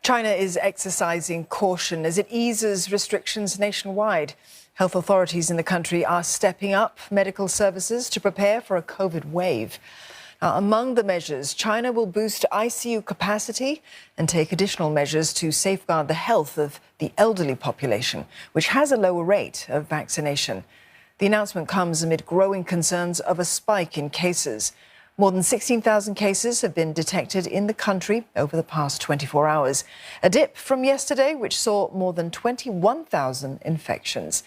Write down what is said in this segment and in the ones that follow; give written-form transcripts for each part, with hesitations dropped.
China is exercising caution as it eases restrictions nationwide. Health authorities in the country are stepping up medical services to prepare for a COVID wave. Now, among the measures, China will boost ICU capacity and take additional measures to safeguard the health of the elderly population, which has a lower rate of vaccination. The announcement comes amid growing concerns of a spike in cases. More than 16,000 cases have been detected in the country over the past 24 hours, a dip from yesterday, which saw more than 21,000 infections.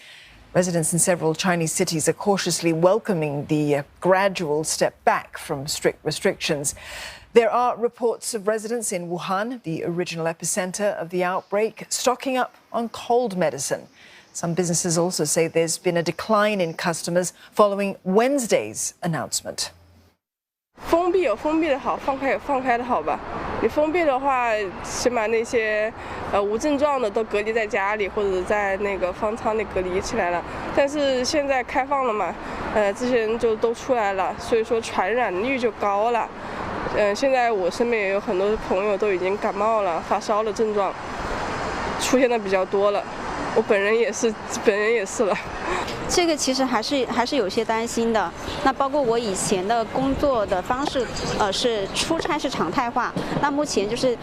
Residents in several Chinese cities are cautiously welcoming the gradual step back from strict restrictions. There are reports of residents in Wuhan, the original epicenter of the outbreak, stocking up on cold medicine. Some businesses also say there's been a decline in customers following Wednesday's announcement. 封闭有封闭的好，放开有放开的好吧。你封闭的话，起码那些无症状的都隔离在家里，或者在那个方舱里隔离起来了。但是现在开放了嘛，这些人就都出来了，所以说传染率就高了。现在我身边也有很多朋友都已经感冒了、发烧的症状出现的比较多了。我本人也是了。 这个其实还是有些担心的。那包括我以前的工作的方式，是出差是常态化。那目前就是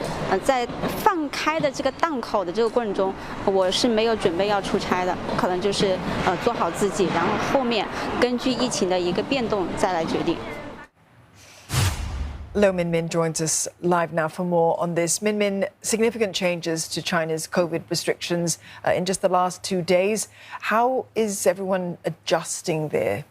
在放开的这个档口的这个过程中，我是没有准备要出差的，可能就是做好自己，然后后面根据疫情的一个变动再来决定。 Lo Minmin joins us live now for more on this. Minmin, significant changes to China's COVID restrictions in just the last 2 days. How is everyone adjusting there?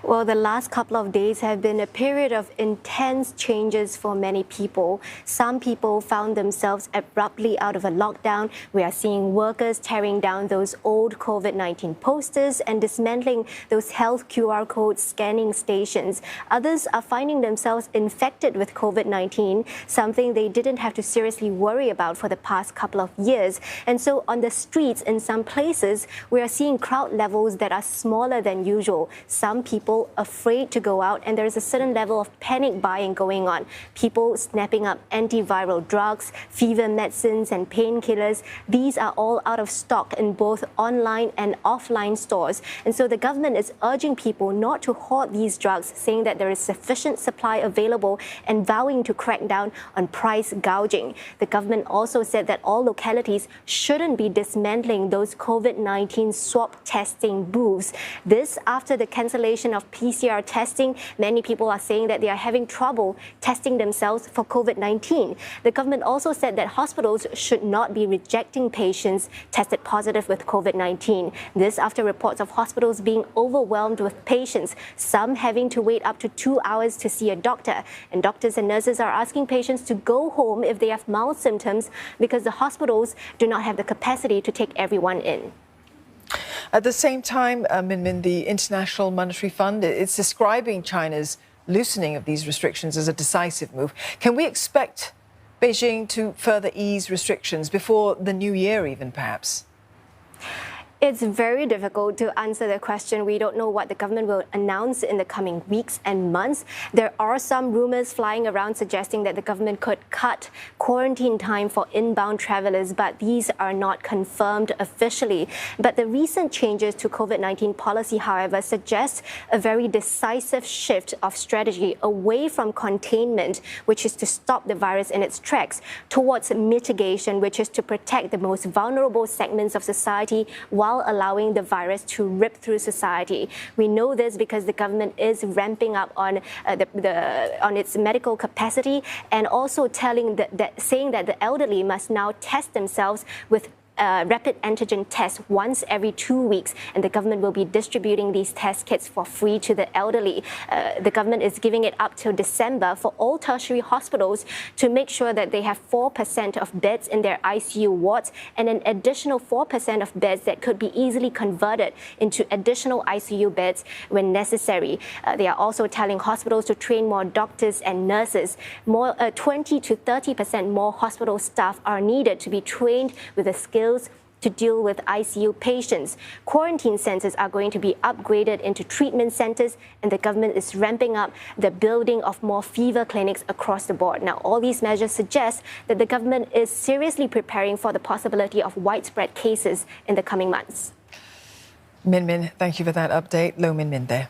Well, the last couple of days have been a period of intense changes for many people. Some people found themselves abruptly out of a lockdown. We are seeing workers tearing down those old COVID-19 posters and dismantling those health QR code scanning stations. Others are finding themselves infected with COVID-19, something they didn't have to seriously worry about for the past couple of years. And so on the streets in some places, we are seeing crowd levels that are smaller than usual. Some people afraid to go out, and there's a certain level of panic buying going on. People snapping up antiviral drugs, fever medicines and painkillers. These are all out of stock in both online and offline stores. And so the government is urging people not to hoard these drugs, saying that there is sufficient supply available and vowing to crack down on price gouging. The government also said that all localities shouldn't be dismantling those COVID-19 swab testing booths. This after the cancellation of PCR testing. Many people are saying that they are having trouble testing themselves for COVID-19. The government also said that hospitals should not be rejecting patients tested positive with COVID-19. This after reports of hospitals being overwhelmed with patients, some having to wait up to 2 hours to see a doctor. And doctors and nurses are asking patients to go home if they have mild symptoms because the hospitals do not have the capacity to take everyone in. At the same time, Minmin, the International Monetary Fund is describing China's loosening of these restrictions as a decisive move. Can we expect Beijing to further ease restrictions before the new year even, perhaps? It's very difficult to answer the question. We don't know what the government will announce in the coming weeks and months. There are some rumors flying around suggesting that the government could cut quarantine time for inbound travelers, but these are not confirmed officially. But the recent changes to COVID-19 policy, however, suggest a very decisive shift of strategy away from containment, which is to stop the virus in its tracks, towards mitigation, which is to protect the most vulnerable segments of society while allowing the virus to rip through society. We know this because the government is ramping up on its medical capacity and also saying that the elderly must now test themselves with rapid antigen tests once every 2 weeks, and the government will be distributing these test kits for free to the elderly. The government is giving it up till December for all tertiary hospitals to make sure that they have 4% of beds in their ICU wards and an additional 4% of beds that could be easily converted into additional ICU beds when necessary. They are also telling hospitals to train more doctors and nurses. 20 to 30% more hospital staff are needed to be trained with the skills to deal with ICU patients. Quarantine centers are going to be upgraded into treatment centers, and the government is ramping up the building of more fever clinics across the board. Now, all these measures suggest that the government is seriously preparing for the possibility of widespread cases in the coming months. Min Min, thank you for that update. Lo Min Min there.